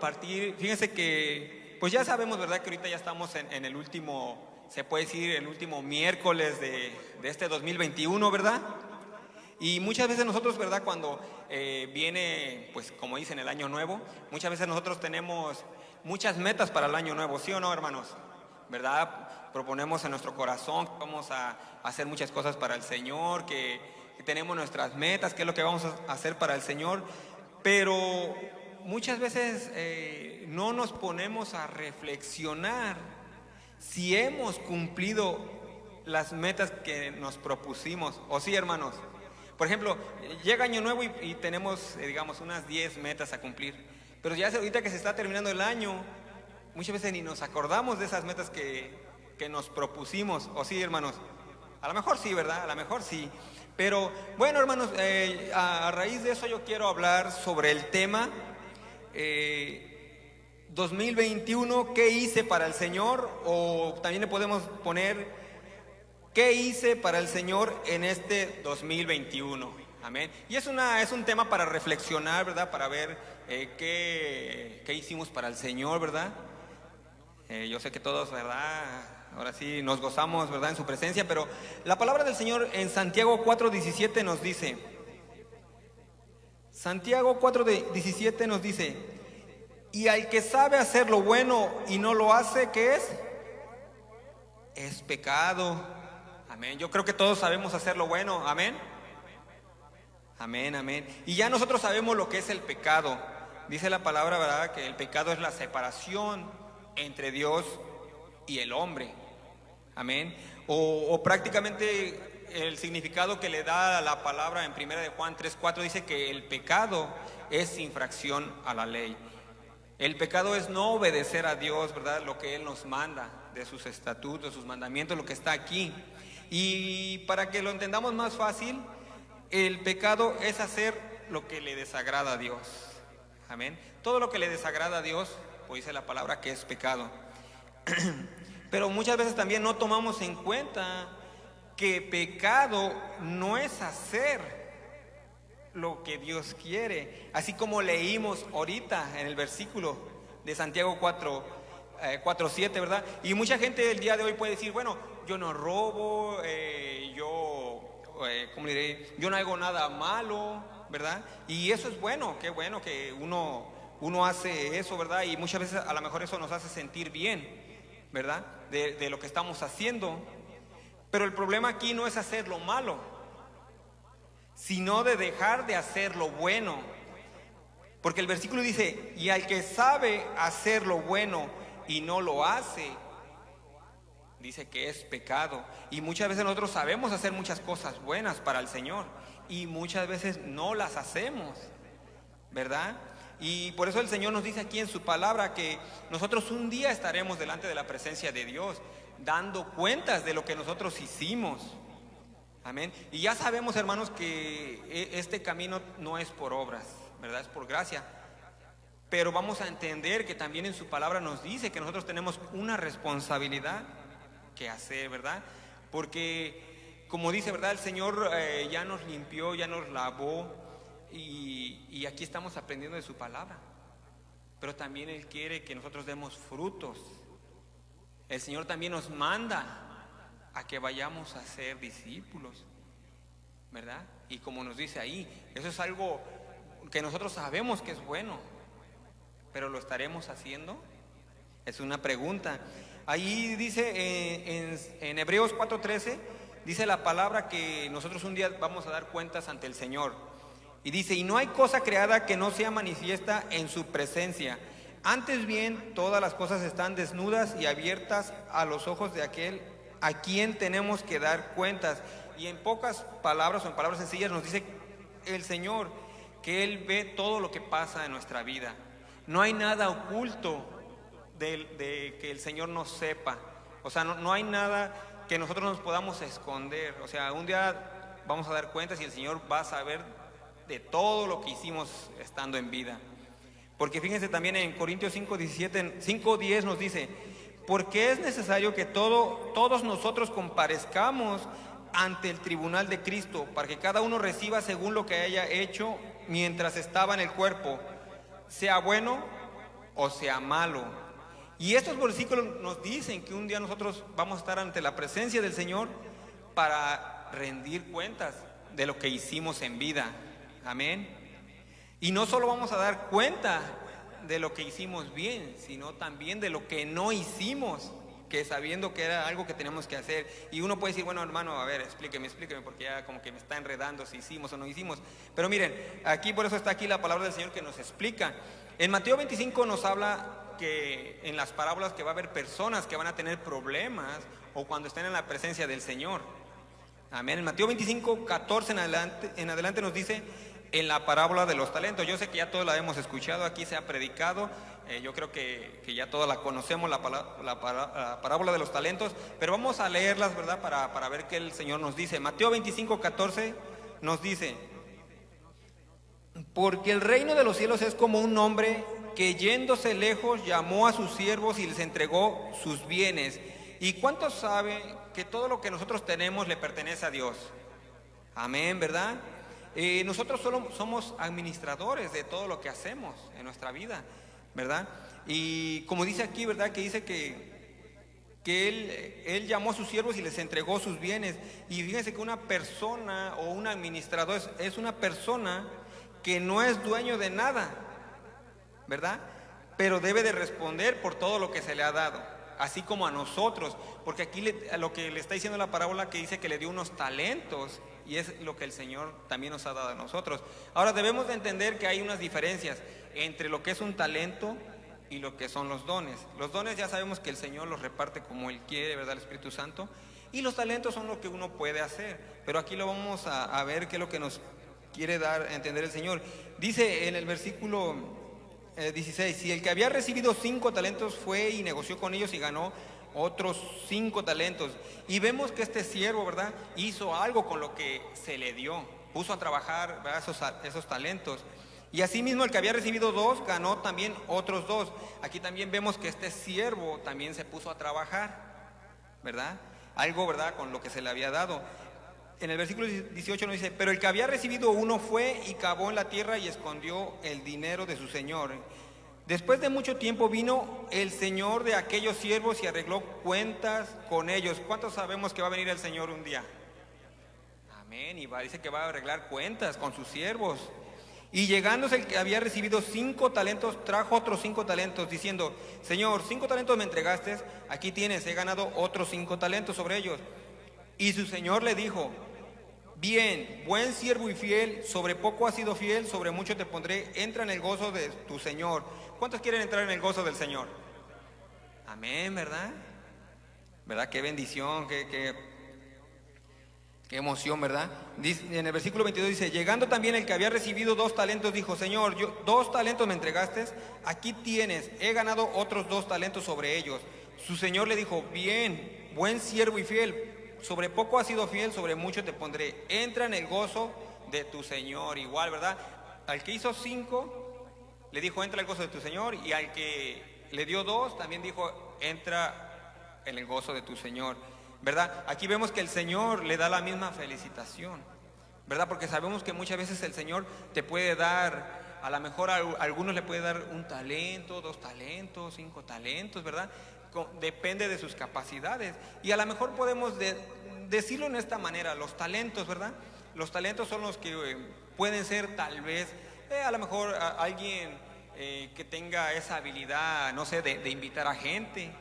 compartir. Fíjense que, pues ya sabemos, ¿verdad? Que ahorita ya estamos en el último, se puede decir, el último miércoles de este 2021, ¿verdad? Y muchas veces nosotros, ¿verdad? Cuando viene, pues como dicen, el año nuevo, muchas veces nosotros tenemos muchas metas para el año nuevo, ¿sí o no, hermanos? ¿Verdad? Proponemos en nuestro corazón que vamos a hacer muchas cosas para el Señor, que tenemos nuestras metas, qué es lo que vamos a hacer para el Señor, pero muchas veces no nos ponemos a reflexionar si hemos cumplido las metas que nos propusimos, ¿o sí, hermanos? Por ejemplo, llega Año Nuevo y tenemos, digamos, unas 10 metas a cumplir, pero ya ahorita que se está terminando el año, muchas veces ni nos acordamos de esas metas que nos propusimos, ¿o sí, hermanos? A lo mejor sí, ¿verdad? A lo mejor sí. Pero bueno, hermanos, a raíz de eso yo quiero hablar sobre el tema 2021, ¿qué hice para el Señor? O también le podemos poner, ¿qué hice para el Señor en este 2021? Amén. Y es un tema para reflexionar, ¿verdad? Para ver qué hicimos para el Señor, ¿verdad? Yo sé que todos, ¿verdad? Ahora sí nos gozamos, ¿verdad? En su presencia, pero la palabra del Señor en Santiago 4:17 nos dice, Santiago 4:17 nos dice, y al que sabe hacer lo bueno y no lo hace, ¿qué es? Es pecado. Amén. Yo creo que todos sabemos hacer lo bueno. Amén. Amén, amén. Y ya nosotros sabemos lo que es el pecado. Dice la palabra, ¿verdad? Que el pecado es la separación entre Dios y el hombre. Amén. O prácticamente el significado que le da la palabra en 1 de Juan 3:4 dice que el pecado es infracción a la ley. El pecado es no obedecer a Dios, ¿verdad? Lo que Él nos manda, de sus estatutos, de sus mandamientos, lo que está aquí. Y para que lo entendamos más fácil, el pecado es hacer lo que le desagrada a Dios. Amén. Todo lo que le desagrada a Dios, pues dice la palabra que es pecado. Pero muchas veces también no tomamos en cuenta que pecado no es hacer lo que Dios quiere. Así como leímos ahorita en el versículo de Santiago 4:7, ¿verdad? Y mucha gente el día de hoy puede decir, bueno, yo no robo, ¿cómo le diré? Yo no hago nada malo, ¿verdad? Y eso es bueno, qué bueno que uno hace eso, ¿verdad? Y muchas veces a lo mejor eso nos hace sentir bien, ¿verdad? De lo que estamos haciendo. Pero el problema aquí no es hacer lo malo, sino de dejar de hacer lo bueno. Porque el versículo dice, y al que sabe hacer lo bueno y no lo hace, dice que es pecado. Y muchas veces nosotros sabemos hacer muchas cosas buenas para el Señor y muchas veces no las hacemos, ¿verdad? Y por eso el Señor nos dice aquí en su palabra que nosotros un día estaremos delante de la presencia de Dios, dando cuentas de lo que nosotros hicimos. Amén. Y ya sabemos, hermanos, que este camino no es por obras, ¿verdad? Es por gracia. Pero vamos a entender que también en su palabra nos dice que nosotros tenemos una responsabilidad que hacer, ¿verdad? Porque, como dice, ¿verdad? El Señor ya nos limpió, ya nos lavó y aquí estamos aprendiendo de su palabra. Pero también Él quiere que nosotros demos frutos. El Señor también nos manda a que vayamos a ser discípulos, ¿verdad? Y como nos dice ahí, eso es algo que nosotros sabemos que es bueno, pero ¿lo estaremos haciendo? Es una pregunta. Ahí dice en Hebreos 4:13, dice la palabra que nosotros un día vamos a dar cuentas ante el Señor. Y dice, y no hay cosa creada que no sea manifiesta en su presencia. Antes bien, todas las cosas están desnudas y abiertas a los ojos de aquel a quien tenemos que dar cuentas. Y en pocas palabras o en palabras sencillas nos dice el Señor que Él ve todo lo que pasa en nuestra vida. No hay nada oculto de que el Señor no sepa. O sea, no hay nada que nosotros nos podamos esconder. O sea, un día vamos a dar cuentas y el Señor va a saber de todo lo que hicimos estando en vida. Porque fíjense también en Corintios 5:10 nos dice, porque es necesario que todos nosotros comparezcamos ante el tribunal de Cristo, para que cada uno reciba según lo que haya hecho mientras estaba en el cuerpo, sea bueno o sea malo. Y estos versículos nos dicen que un día nosotros vamos a estar ante la presencia del Señor para rendir cuentas de lo que hicimos en vida. Amén. Y no solo vamos a dar cuenta de lo que hicimos bien, sino también de lo que no hicimos, que sabiendo que era algo que teníamos que hacer. Y uno puede decir, bueno, hermano, a ver, explíqueme, porque ya como que me está enredando si hicimos o no hicimos. Pero miren, aquí por eso está aquí la palabra del Señor que nos explica. En Mateo 25 nos habla que en las parábolas que va a haber personas que van a tener problemas o cuando estén en la presencia del Señor. Amén. En Mateo 25, 14 en adelante nos dice en la parábola de los talentos. Yo sé que ya todos la hemos escuchado, aquí se ha predicado, yo creo que ya todos la conocemos, la parábola de los talentos, pero vamos a leerlas, ¿verdad? Para ver qué el Señor nos dice. Mateo 25, 14 nos dice: porque el reino de los cielos es como un hombre que yéndose lejos llamó a sus siervos y les entregó sus bienes. ¿Y cuántos saben que todo lo que nosotros tenemos le pertenece a Dios? Amén, ¿verdad? Nosotros solo somos administradores de todo lo que hacemos en nuestra vida, ¿verdad? Y como dice aquí, ¿verdad? Que dice que él llamó a sus siervos y les entregó sus bienes. Y fíjense que una persona o un administrador es una persona que no es dueño de nada, ¿verdad? Pero debe de responder por todo lo que se le ha dado, así como a nosotros, porque aquí lo que le está diciendo la parábola, que dice que le dio unos talentos, y es lo que el Señor también nos ha dado a nosotros. Ahora debemos de entender que hay unas diferencias entre lo que es un talento y lo que son los dones. Los dones ya sabemos que el Señor los reparte como Él quiere, ¿verdad? El Espíritu Santo. Y los talentos son lo que uno puede hacer, pero aquí lo vamos a ver qué es lo que nos quiere dar a entender el Señor. Dice en el versículo 16: si el que había recibido 5 talentos fue y negoció con ellos y ganó otros 5 talentos. Y vemos que este siervo, ¿verdad?, hizo algo con lo que se le dio, puso a trabajar, ¿verdad?, esos talentos. Y asimismo el que había recibido 2 ganó también otros 2. Aquí también vemos que este siervo también se puso a trabajar, ¿verdad? Algo, ¿verdad?, con lo que se le había dado. En el versículo 18 nos dice: pero el que había recibido 1 fue y cavó en la tierra y escondió el dinero de su señor. Después de mucho tiempo vino el señor de aquellos siervos y arregló cuentas con ellos. ¿Cuántos sabemos que va a venir el Señor un día? Amén. Y dice que va a arreglar cuentas con sus siervos. Y llegándose el que había recibido 5 talentos, trajo otros 5 talentos, diciendo: Señor, 5 talentos me entregaste, aquí tienes, he ganado otros 5 talentos sobre ellos. Y su señor le dijo: bien, buen siervo y fiel, sobre poco has sido fiel, sobre mucho te pondré, entra en el gozo de tu Señor. ¿Cuántos quieren entrar en el gozo del Señor? Amén, ¿verdad? ¿Verdad? Qué bendición, qué emoción, ¿verdad? Dice, en el versículo 22 dice: llegando también el que había recibido 2 talentos, dijo: Señor, 2 talentos me entregaste, aquí tienes, he ganado otros 2 talentos sobre ellos. Su señor le dijo: bien, buen siervo y fiel, sobre poco has sido fiel, sobre mucho te pondré, entra en el gozo de tu Señor. Igual, ¿verdad? Al que hizo 5 le dijo: entra en el gozo de tu Señor, y al que le dio 2 también dijo: entra en el gozo de tu Señor, ¿verdad? Aquí vemos que el Señor le da la misma felicitación, ¿verdad? Porque sabemos que muchas veces el Señor te puede dar, a lo mejor a algunos le puede dar 1 talento, 2 talentos, 5 talentos, ¿verdad? Depende de sus capacidades. Y a lo mejor podemos decirlo en esta manera: los talentos, ¿verdad? Los talentos son los que pueden ser tal vez, a lo mejor alguien que tenga esa habilidad, no sé, de invitar a gente,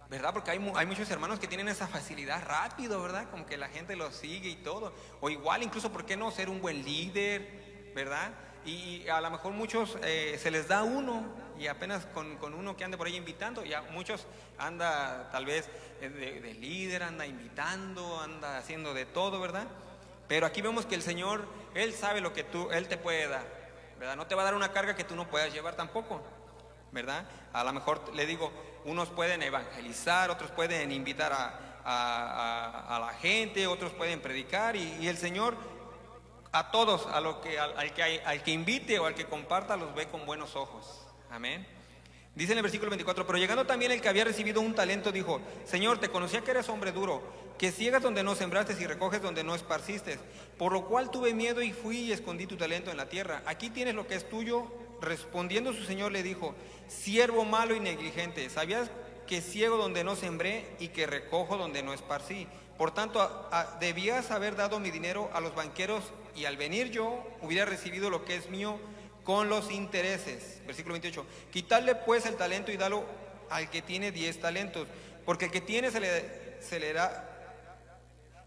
¿verdad? Porque hay muchos hermanos que tienen esa facilidad rápido, ¿verdad? Como que la gente los sigue y todo. O igual, incluso, ¿por qué no ser un buen líder, ¿verdad? Y a lo mejor muchos se les da uno, y apenas con uno que ande por ahí invitando, ya muchos anda tal vez de líder, anda invitando, anda haciendo de todo, ¿verdad? Pero aquí vemos que el Señor, Él sabe lo que Él te puede dar, ¿verdad? No te va a dar una carga que tú no puedas llevar tampoco, ¿verdad? A lo mejor, le digo, unos pueden evangelizar, otros pueden invitar a la gente, otros pueden predicar, y el Señor a todos, al que invite o al que comparta, los ve con buenos ojos. Amén. Dice en el versículo 24: pero llegando también el que había recibido 1 talento, dijo: Señor, te conocía que eres hombre duro, que ciegas donde no sembraste y recoges donde no esparciste, por lo cual tuve miedo y fui y escondí tu talento en la tierra. Aquí tienes lo que es tuyo, respondiendo su señor le dijo: siervo malo y negligente, ¿sabías que ciego donde no sembré y que recojo donde no esparcí? Por tanto, debías haber dado mi dinero a los banqueros, y al venir yo hubiera recibido lo que es mío con los intereses. Versículo 28. Quitadle pues el talento y dalo al que tiene 10 talentos, porque el que tiene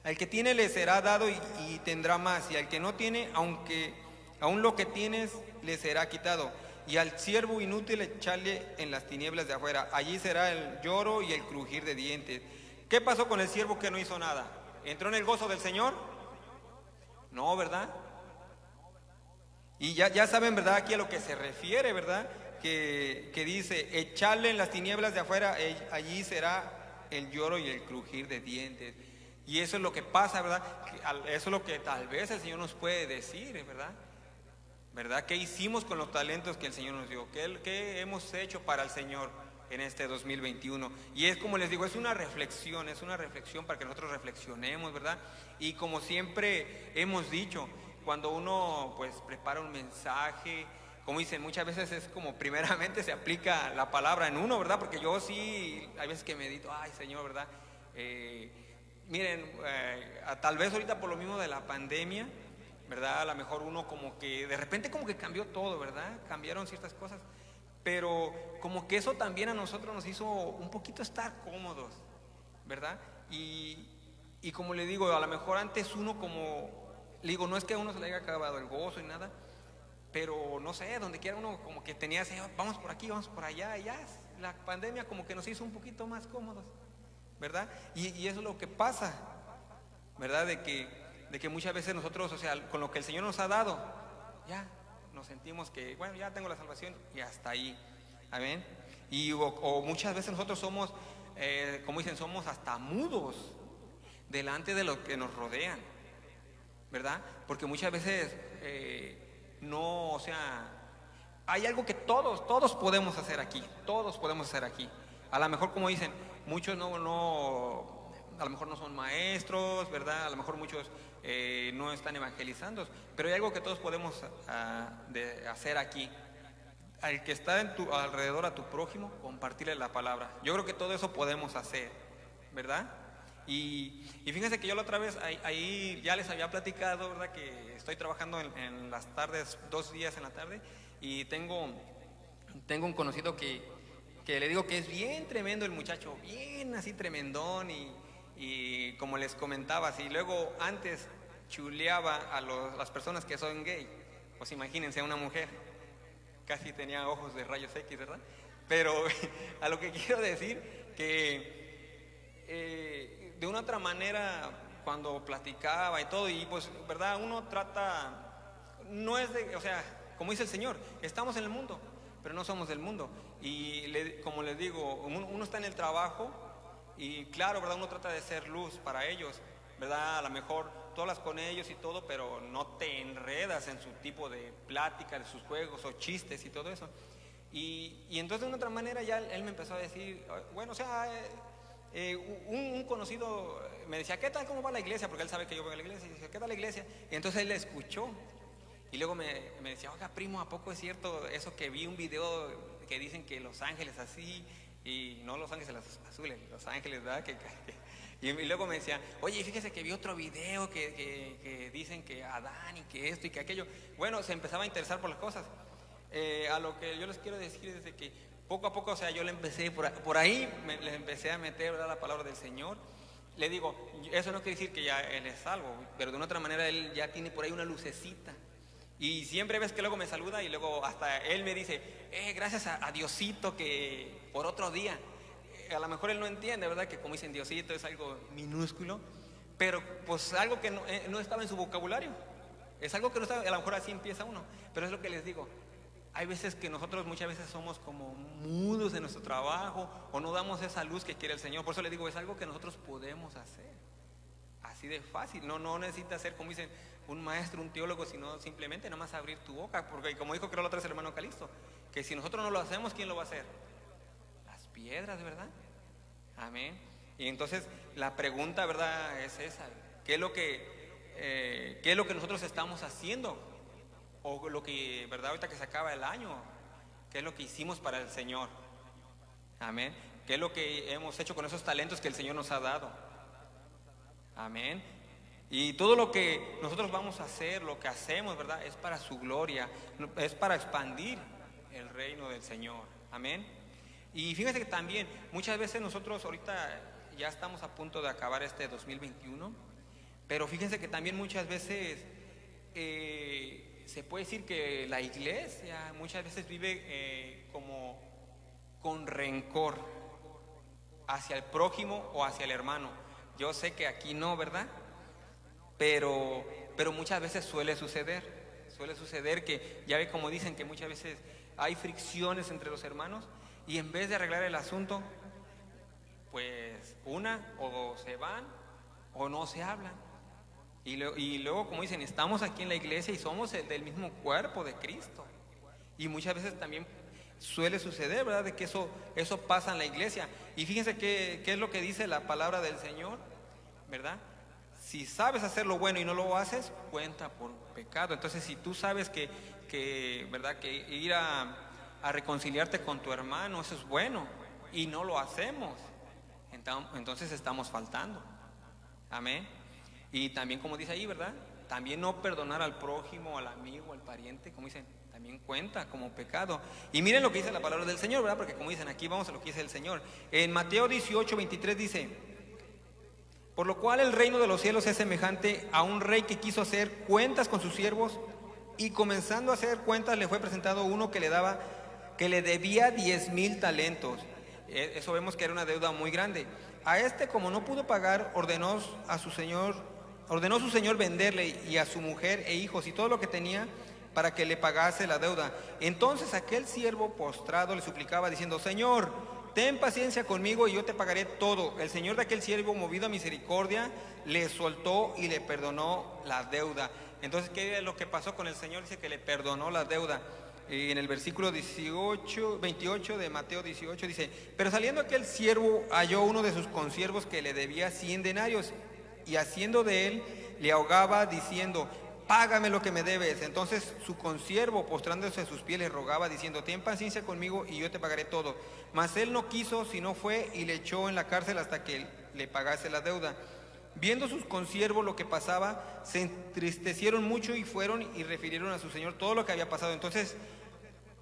al que tiene le será dado y tendrá más, y al que no tiene, aun lo que tienes le será quitado. Y al siervo inútil echarle en las tinieblas de afuera, allí será el lloro y el crujir de dientes. ¿Qué pasó con el siervo que no hizo nada? ¿Entró en el gozo del Señor? No, ¿verdad? Y ya saben, ¿verdad? Aquí a lo que se refiere, ¿verdad? Que dice, echarle en las tinieblas de afuera, allí será el lloro y el crujir de dientes. Y eso es lo que pasa, ¿verdad? Eso es lo que tal vez el Señor nos puede decir, ¿verdad? ¿Verdad? ¿Qué hicimos con los talentos que el Señor nos dio? ¿Qué hemos hecho para el Señor en este 2021? Y es como les digo, es una reflexión para que nosotros reflexionemos, ¿verdad? Y como siempre hemos dicho, cuando uno pues prepara un mensaje, como dicen, muchas veces es como primeramente se aplica la palabra en uno, ¿verdad? Porque yo sí, hay veces que medito, ay Señor, ¿verdad? Miren, tal vez ahorita por lo mismo de la pandemia, ¿verdad? A lo mejor uno como que de repente como que cambió todo, ¿verdad? Cambiaron ciertas cosas, pero como que eso también a nosotros nos hizo un poquito estar cómodos, ¿verdad? Y como le digo, a lo mejor antes uno como, le digo, no es que a uno se le haya acabado el gozo y nada, pero no sé, donde quiera uno como que tenía ese, vamos por aquí, vamos por allá, y ya la pandemia como que nos hizo un poquito más cómodos, ¿verdad? Y eso es lo que pasa, ¿verdad? De que muchas veces nosotros, o sea, con lo que el Señor nos ha dado, ya nos sentimos que, bueno, ya tengo la salvación y hasta ahí, amén. O muchas veces nosotros somos, como dicen, somos hasta mudos delante de lo que nos rodean, ¿verdad? Porque muchas veces no, o sea, hay algo que todos podemos hacer aquí, todos podemos hacer aquí. A lo mejor, como dicen, muchos no, a lo mejor no son maestros, ¿verdad? A lo mejor muchos no están evangelizando, pero hay algo que todos podemos hacer aquí. Al que está alrededor, a tu prójimo, compartirle la palabra. Yo creo que todo eso podemos hacer, ¿verdad? Y fíjense que yo la otra vez, ahí ya les había platicado, ¿verdad? Que estoy trabajando en las tardes, 2 días en la tarde, y tengo un conocido que le digo que es bien tremendo el muchacho, bien así tremendón, y como les comentaba, si luego antes chuleaba a las personas que son gay, pues imagínense a una mujer, casi tenía ojos de rayos X, ¿verdad? Pero a lo que quiero decir, que de una otra manera, cuando platicaba y todo, y pues, ¿verdad? Uno trata, no es de, o sea, como dice el Señor, estamos en el mundo, pero no somos del mundo. Y como les digo, uno está en el trabajo y claro, ¿verdad? Uno trata de ser luz para ellos, ¿verdad? A lo mejor tú hablas con ellos y todo, pero no te enredas en su tipo de plática, de sus juegos o chistes y todo eso. Y entonces de una otra manera ya él me empezó a decir, bueno, o sea, un conocido me decía, ¿qué tal? ¿Cómo va la iglesia? Porque él sabe que yo voy a la iglesia. Y dice, ¿qué tal la iglesia? Y entonces él le escuchó. Y luego me decía, oiga, primo, ¿a poco es cierto eso que vi un video que dicen que Los Ángeles así, y no Los Ángeles azules, Los Ángeles, ¿verdad? Y luego me decía, oye, fíjese que vi otro video que dicen que Adán y que esto y que aquello. Bueno, se empezaba a interesar por las cosas. A lo que yo les quiero decir es de que poco a poco, o sea, yo le empecé por ahí, le empecé a meter, ¿verdad?, la palabra del Señor. Le digo, eso no quiere decir que ya él es salvo, pero de una otra manera él ya tiene por ahí una lucecita. Y siempre ves que luego me saluda y luego hasta él me dice, gracias a Diosito que por otro día. A lo mejor él no entiende, ¿verdad? Que como dicen Diosito es algo minúsculo, pero pues algo que no estaba en su vocabulario. Es algo que no estaba, a lo mejor así empieza uno. Pero es lo que les digo, hay veces que nosotros muchas veces somos como mudos en nuestro trabajo o no damos esa luz que quiere el Señor. Por eso les digo, es algo que nosotros podemos hacer. Así de fácil, no necesitas ser, como dicen, un maestro, un teólogo, sino simplemente nada más abrir tu boca, porque como dijo creo la otra vez el hermano Calixto, que si nosotros no lo hacemos, ¿quién lo va a hacer? Las piedras, ¿verdad? Amén. Y entonces la pregunta, ¿verdad?, es esa, ¿qué es lo que nosotros estamos haciendo o lo que, ¿verdad? Ahorita que se acaba el año, ¿qué es lo que hicimos para el Señor? Amén. ¿Qué es lo que hemos hecho con esos talentos que el Señor nos ha dado? Amén. Y todo lo que nosotros vamos a hacer, lo que hacemos, ¿verdad? Es para su gloria, es para expandir el reino del Señor. Amén. Y fíjense que también muchas veces nosotros ahorita ya estamos a punto de acabar este 2021, pero fíjense que también muchas veces se puede decir que la iglesia muchas veces vive como con rencor hacia el prójimo o hacia el hermano. Yo sé que aquí no, ¿verdad? Pero muchas veces suele suceder que, ya ve como dicen que muchas veces hay fricciones entre los hermanos y en vez de arreglar el asunto, pues o se van o no se hablan. Y luego, como dicen, estamos aquí en la iglesia y somos del mismo cuerpo de Cristo. Y muchas veces también suele suceder, ¿verdad? De que eso pasa en la iglesia. Y fíjense qué es lo que dice la palabra del Señor, ¿verdad? Si sabes hacer lo bueno y no lo haces, cuenta por pecado. Entonces, si tú sabes ¿verdad? Que ir a reconciliarte con tu hermano, eso es bueno, y no lo hacemos, entonces estamos faltando. Amén. Y también, como dice ahí, ¿verdad? También no perdonar al prójimo, al amigo, al pariente, como dicen, también cuenta como pecado. Y miren lo que dice la palabra del Señor, ¿verdad? Porque como dicen, aquí vamos a lo que dice el Señor. En Mateo 18:23 dice: por lo cual el reino de los cielos es semejante a un rey que quiso hacer cuentas con sus siervos, y comenzando a hacer cuentas le fue presentado uno que le debía 10,000 talentos. Eso vemos que era una deuda muy grande. A este, como no pudo pagar, ordenó su señor venderle y a su mujer e hijos y todo lo que tenía para que le pagase la deuda. Entonces aquel siervo postrado le suplicaba diciendo: Señor, ten paciencia conmigo y yo te pagaré todo. El señor de aquel siervo, movido a misericordia, le soltó y le perdonó la deuda. Entonces, ¿qué es lo que pasó con el Señor? Dice que le perdonó la deuda. Y en el versículo 28 de Mateo 18 dice: pero saliendo aquel siervo halló uno de sus consiervos que le debía 100 denarios, y haciendo de él le ahogaba diciendo: págame lo que me debes. Entonces su consiervo, postrándose a sus pies, le rogaba diciendo: ten paciencia conmigo y yo te pagaré todo. Mas él no quiso, sino fue y le echó en la cárcel hasta que le pagase la deuda. Viendo sus consiervos lo que pasaba, se entristecieron mucho y fueron y refirieron a su señor todo lo que había pasado. Entonces,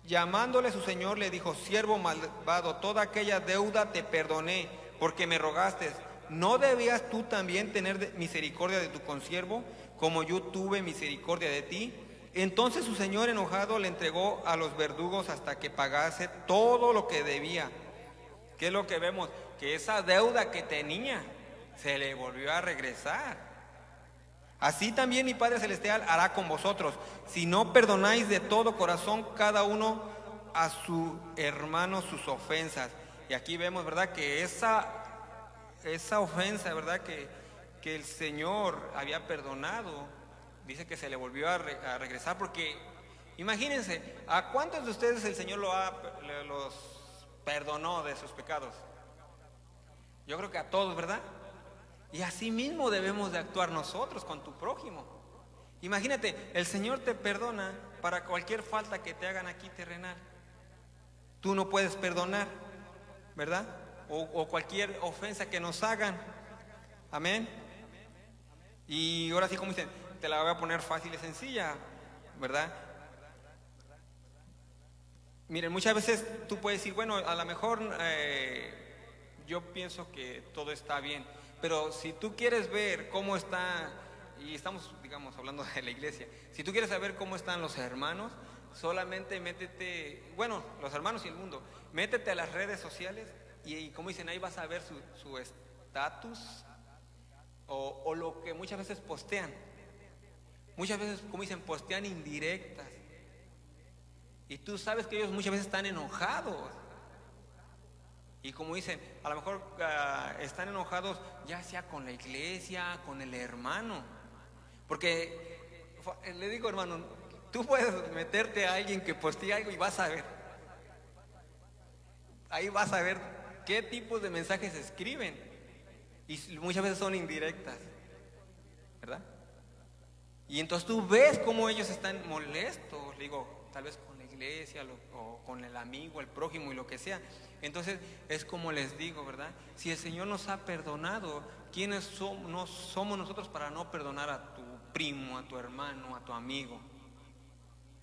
llamándole a su señor, le dijo: siervo malvado, toda aquella deuda te perdoné porque me rogaste. ¿No debías tú también tener misericordia de tu consiervo, como yo tuve misericordia de ti? Entonces su señor, enojado, le entregó a los verdugos hasta que pagase todo lo que debía. ¿Qué es lo que vemos? Que esa deuda que tenía se le volvió a regresar. Así también mi Padre Celestial hará con vosotros, si no perdonáis de todo corazón cada uno a su hermano sus ofensas. Y aquí vemos, ¿verdad?, que esa ofensa, ¿verdad?, que el Señor había perdonado, dice que se le volvió a regresar. Porque imagínense, ¿a cuántos de ustedes el Señor los perdonó de sus pecados? Yo creo que a todos, ¿verdad? Y así mismo debemos de actuar nosotros con tu prójimo. Imagínate, el Señor te perdona para cualquier falta que te hagan aquí terrenal. Tú no puedes perdonar, ¿verdad? O cualquier ofensa que nos hagan. Amén. Y ahora sí, como dicen, te la voy a poner fácil y sencilla, ¿verdad? Miren, muchas veces tú puedes decir: bueno, a lo mejor yo pienso que todo está bien. Pero si tú quieres ver cómo está, y estamos, digamos, hablando de la iglesia, si tú quieres saber cómo están los hermanos, solamente métete, bueno, los hermanos y el mundo, métete a las redes sociales y como dicen, ahí vas a ver su estatus o lo que muchas veces postean. Muchas veces, como dicen, postean indirectas. Y tú sabes que ellos muchas veces están enojados. Y como dicen, a lo mejor están enojados ya sea con la iglesia, con el hermano. Porque le digo, hermano, tú puedes meterte a alguien que postee algo y vas a ver. Ahí vas a ver qué tipos de mensajes escriben. Y muchas veces son indirectas, ¿verdad? Y entonces tú ves cómo ellos están molestos, digo, tal vez con la iglesia o con el amigo, el prójimo y lo que sea. Entonces es como les digo, ¿verdad? Si el Señor nos ha perdonado, ¿quiénes somos nosotros para no perdonar a tu primo, a tu hermano, a tu amigo?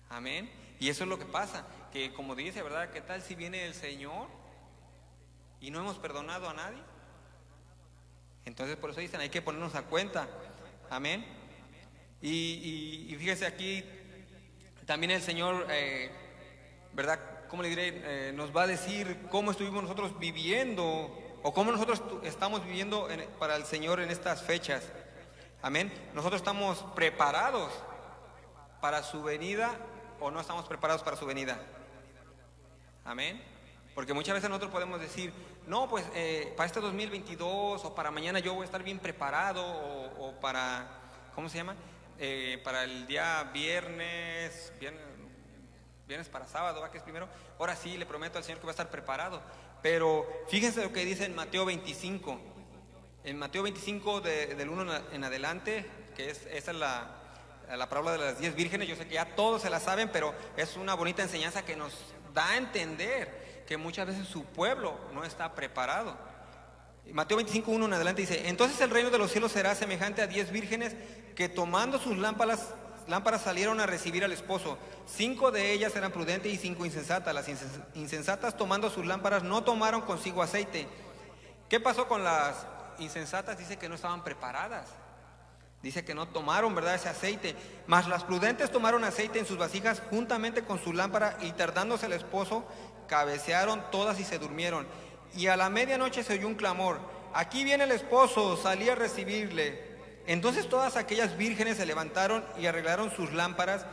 Amén. Y eso es lo que pasa, que como dice, ¿verdad? ¿Qué tal si viene el Señor y no hemos perdonado a nadie? Entonces por eso dicen, hay que ponernos a cuenta. Amén. Y fíjese aquí, también el Señor, ¿verdad? ¿Cómo le diré? Nos va a decir cómo estuvimos nosotros viviendo o cómo nosotros estamos viviendo para el Señor en estas fechas. Amén. Nosotros estamos preparados para su venida o no estamos preparados para su venida. Amén. Porque muchas veces nosotros podemos decir, no, pues para este 2022 o para mañana yo voy a estar bien preparado o para, ¿cómo se llama? Para el día viernes para sábado, ¿va? Que es primero. Ahora sí, le prometo al Señor que va a estar preparado. Pero fíjense lo que dice en Mateo 25. En Mateo 25 del 1 en adelante, que esa es la parábola de las 10 vírgenes. Yo sé que ya todos se la saben, pero es una bonita enseñanza que nos da a entender que muchas veces su pueblo no está preparado. Mateo 25, 1 en adelante dice: entonces el reino de los cielos será semejante a 10 vírgenes que tomando sus lámparas salieron a recibir al esposo. 5 de ellas eran prudentes y 5 insensatas. Las insensatas, tomando sus lámparas, no tomaron consigo aceite. ¿Qué pasó con las insensatas? Dice que no estaban preparadas. Dice que no tomaron, ¿verdad?, ese aceite. Mas las prudentes tomaron aceite en sus vasijas juntamente con su lámpara, y tardándose el esposo, cabecearon todas y se durmieron. Y a la medianoche se oyó un clamor: aquí viene el esposo, salí a recibirle. Entonces todas aquellas vírgenes se levantaron y arreglaron sus lámparas.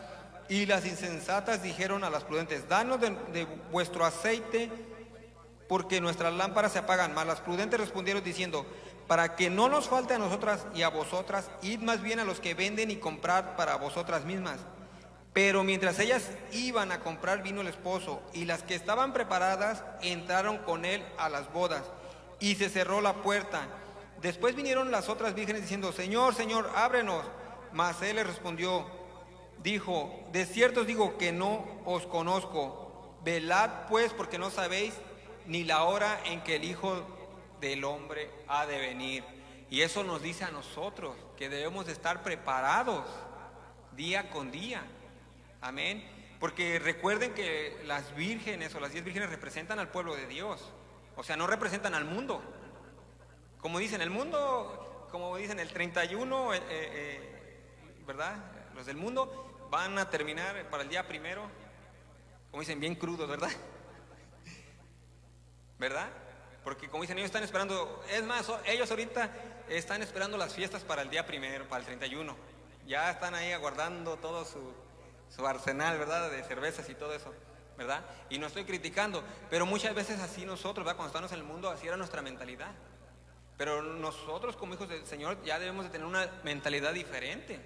Y las insensatas dijeron a las prudentes: danos de vuestro aceite, porque nuestras lámparas se apagan. Mas las prudentes respondieron diciendo: para que no nos falte a nosotras y a vosotras, id más bien a los que venden y comprad para vosotras mismas. Pero mientras ellas iban a comprar, vino el esposo, y las que estaban preparadas entraron con él a las bodas, y se cerró la puerta. Después vinieron las otras vírgenes diciendo: Señor, Señor, ábrenos. Mas él les respondió, dijo: de cierto os digo que no os conozco. Velad pues, porque no sabéis ni la hora en que el Hijo del Hombre ha de venir. Y eso nos dice a nosotros que debemos de estar preparados día con día. Amén. Porque recuerden que las vírgenes o las 10 vírgenes representan al pueblo de Dios. O sea, no representan al mundo. Como dicen, el mundo, como dicen, el 31, ¿verdad? Los del mundo van a terminar para el día primero, como dicen, bien crudos, ¿verdad? ¿Verdad? Porque como dicen, ellos están esperando, es más, ellos ahorita están esperando las fiestas para el día primero, para el 31. Ya están ahí aguardando todo su arsenal, ¿verdad?, de cervezas y todo eso, ¿verdad? Y no estoy criticando, pero muchas veces así nosotros, ¿verdad?, cuando estamos en el mundo, así era nuestra mentalidad. Pero nosotros como hijos del Señor ya debemos de tener una mentalidad diferente,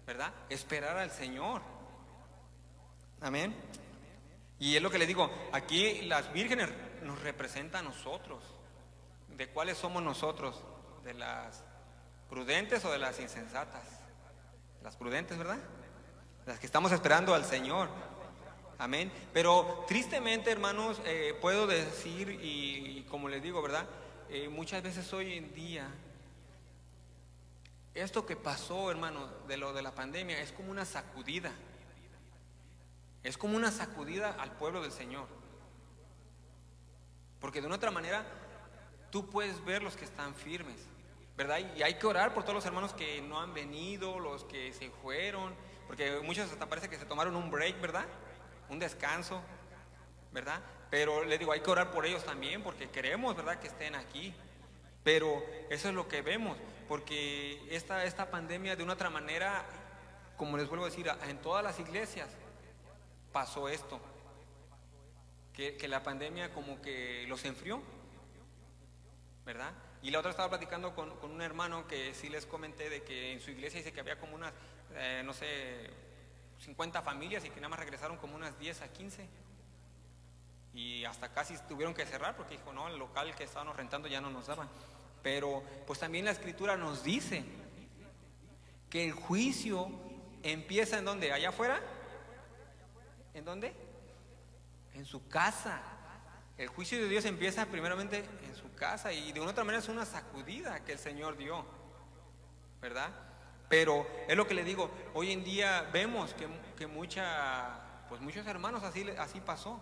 ¿verdad? Esperar al Señor. Amén. Y es lo que les digo, aquí las vírgenes nos representan a nosotros. ¿De cuáles somos nosotros? ¿De las prudentes o de las insensatas? Las prudentes, ¿verdad? Las que estamos esperando al Señor. Amén. Pero tristemente, hermanos, puedo decir, y como les digo, ¿verdad?, muchas veces hoy en día, esto que pasó, hermano, de lo de la pandemia, es como una sacudida. Es como una sacudida al pueblo del Señor. Porque de una otra manera, tú puedes ver los que están firmes, ¿verdad? Y hay que orar por todos los hermanos que no han venido, los que se fueron, porque muchos hasta parece que se tomaron un break, ¿verdad? Un descanso, ¿verdad? Pero les digo, hay que orar por ellos también, porque queremos, ¿verdad?, que estén aquí. Pero eso es lo que vemos, porque esta pandemia de una otra manera, como les vuelvo a decir, en todas las iglesias pasó esto, que la pandemia como que los enfrió, ¿verdad? Y la otra estaba platicando con un hermano que sí les comenté de que en su iglesia dice que había como unas, no sé, 50 familias y que nada más regresaron como unas 10 a 15. Y hasta casi tuvieron que cerrar porque dijo, no, el local que estábamos rentando ya no nos daban. Pero pues también la escritura nos dice que el juicio empieza ¿en dónde? ¿Allá afuera? ¿En dónde? En su casa. El juicio de Dios empieza primeramente en su casa, y de una otra manera es una sacudida que el Señor dio, ¿verdad? Pero es lo que le digo, hoy en día vemos que muchos hermanos así pasó.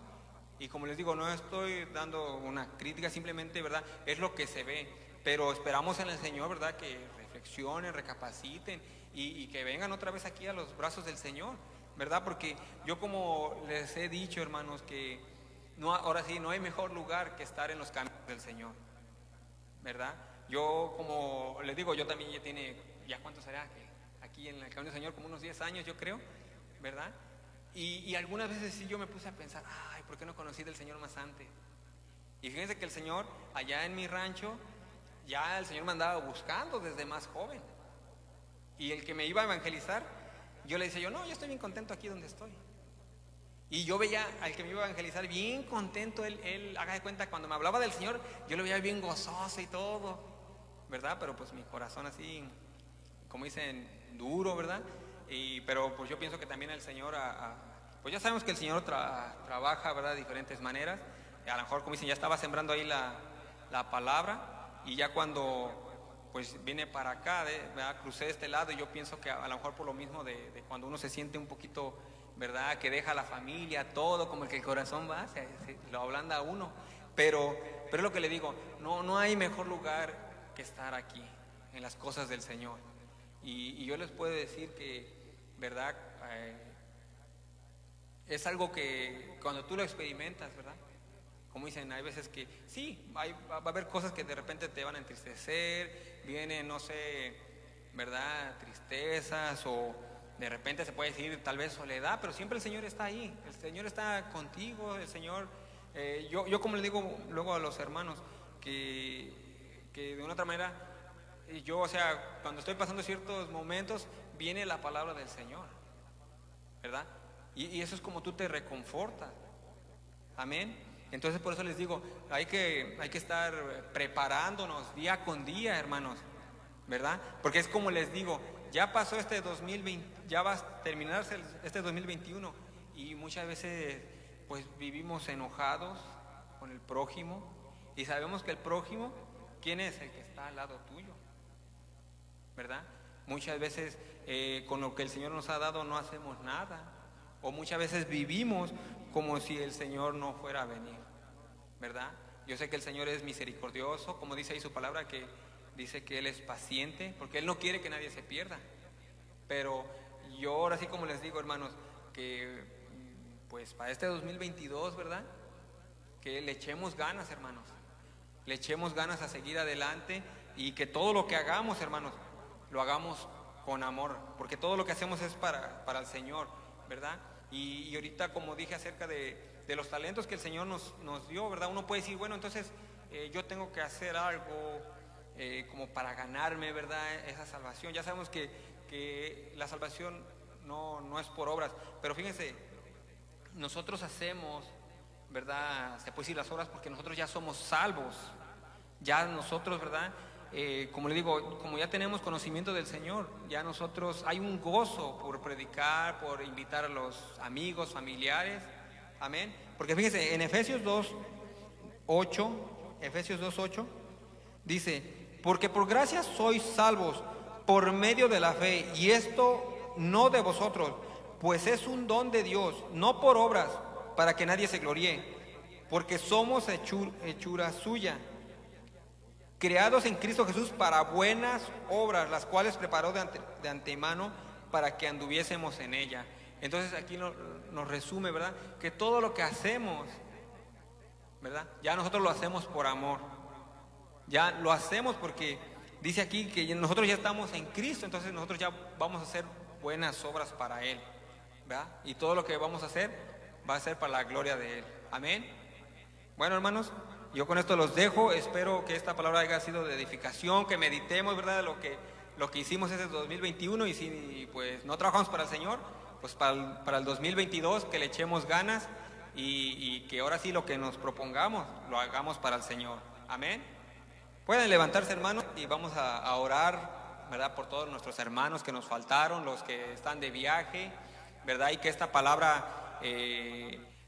Y como les digo, no estoy dando una crítica, simplemente, ¿verdad? Es lo que se ve. Pero esperamos en el Señor, ¿verdad? Que reflexionen, recapaciten y que vengan otra vez aquí a los brazos del Señor, ¿verdad? Porque yo, como les he dicho, hermanos, que ahora sí, no hay mejor lugar que estar en los caminos del Señor, ¿verdad? Yo, como les digo, yo también ya ¿cuánto será? Que aquí en el camino del Señor, como unos 10 años, yo creo, ¿verdad? Y algunas veces sí yo me puse a pensar, ay, ¿por qué no conocí del Señor más antes? Y fíjense que el Señor, allá en mi rancho, ya el Señor me andaba buscando desde más joven. Y el que me iba a evangelizar, yo le decía no, yo estoy bien contento aquí donde estoy. Y yo veía al que me iba a evangelizar bien contento, él haga de cuenta, cuando me hablaba del Señor, yo lo veía bien gozoso y todo, ¿verdad? Pero pues mi corazón así, como dicen, duro, ¿verdad? Pero pues yo pienso que también el Señor, pues ya sabemos que el Señor trabaja, ¿verdad? De diferentes maneras. A lo mejor, como dicen, ya estaba sembrando ahí la palabra, y ya cuando pues vine para acá, ¿verdad? Crucé de este lado, y yo pienso que a lo mejor por lo mismo de cuando uno se siente un poquito, ¿verdad? Que deja la familia, todo, como que el corazón va, lo ablanda a uno. Pero es lo que le digo, no hay mejor lugar que estar aquí, en las cosas del Señor. Y yo les puedo decir que, ¿verdad? Es algo que cuando tú lo experimentas, ¿verdad? Como dicen, hay veces que sí, va a haber cosas que de repente te van a entristecer, vienen, no sé, ¿verdad? Tristezas, o de repente se puede decir tal vez soledad, pero siempre el Señor está ahí, el Señor está contigo, el Señor, yo como le digo luego a los hermanos, que de una otra manera, yo, o sea, cuando estoy pasando ciertos momentos, viene la palabra del Señor, ¿verdad? Y eso es como tú te reconfortas, amén. Entonces por eso les digo, hay que estar preparándonos día con día, hermanos, ¿verdad? Porque es como les digo, ya pasó este 2020, ya va a terminarse este 2021, y muchas veces pues vivimos enojados con el prójimo, y sabemos que el prójimo, ¿quién es? El que está al lado tuyo, ¿verdad? Muchas veces con lo que el Señor nos ha dado no hacemos nada, o muchas veces vivimos como si el Señor no fuera a venir, ¿verdad? Yo sé que el Señor es misericordioso, como dice ahí su palabra, que dice que Él es paciente, porque Él no quiere que nadie se pierda. Pero yo ahora sí, como les digo, hermanos, que pues para este 2022, ¿verdad? Que le echemos ganas, hermanos, le echemos ganas a seguir adelante, y que todo lo que hagamos, hermanos, lo hagamos con amor, porque todo lo que hacemos es para el Señor, ¿verdad? Y ahorita, como dije acerca de los talentos que el Señor nos dio, ¿verdad? Uno puede decir, bueno, entonces yo tengo que hacer algo como para ganarme, ¿verdad? Esa salvación. Ya sabemos que la salvación no es por obras, pero fíjense, nosotros hacemos, ¿verdad? Se puede decir las obras porque nosotros ya somos salvos, ya nosotros, ¿verdad? Como le digo, como ya tenemos conocimiento del Señor, ya nosotros hay un gozo por predicar, por invitar a los amigos, familiares, amén. Porque fíjense, en Efesios 2:8 dice, porque por gracia sois salvos por medio de la fe, y esto no de vosotros, pues es un don de Dios, no por obras, para que nadie se gloríe, porque somos hechura suya, creados en Cristo Jesús para buenas obras, las cuales preparó de antemano para que anduviésemos en ella. Entonces aquí nos resume, ¿verdad? Que todo lo que hacemos, ¿verdad? Ya nosotros lo hacemos por amor. Ya lo hacemos porque dice aquí que nosotros ya estamos en Cristo, entonces nosotros ya vamos a hacer buenas obras para Él, ¿verdad? Y todo lo que vamos a hacer va a ser para la gloria de Él. Amén. Bueno, hermanos, yo con esto los dejo. Espero que esta palabra haya sido de edificación, que meditemos, ¿verdad?, de lo que hicimos ese 2021, y si pues no trabajamos para el Señor, pues para el 2022 que le echemos ganas, y que ahora sí lo que nos propongamos lo hagamos para el Señor. Amén. Pueden levantarse, hermanos, y vamos a orar ¿verdad? Por todos nuestros hermanos que nos faltaron, los que están de viaje, ¿verdad? Y que esta palabra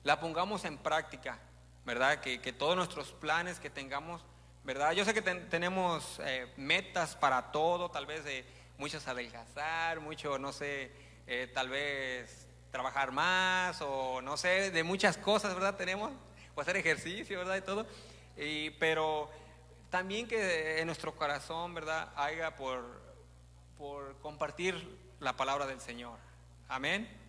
la pongamos en práctica, ¿verdad? Que todos nuestros planes que tengamos, ¿verdad? Yo sé que tenemos metas para todo, tal vez muchos adelgazar, mucho, no sé, tal vez trabajar más o no sé, de muchas cosas, ¿verdad? Tenemos, o hacer ejercicio, ¿verdad? Y todo, pero también que en nuestro corazón, ¿verdad? Haya por compartir la palabra del Señor. Amén.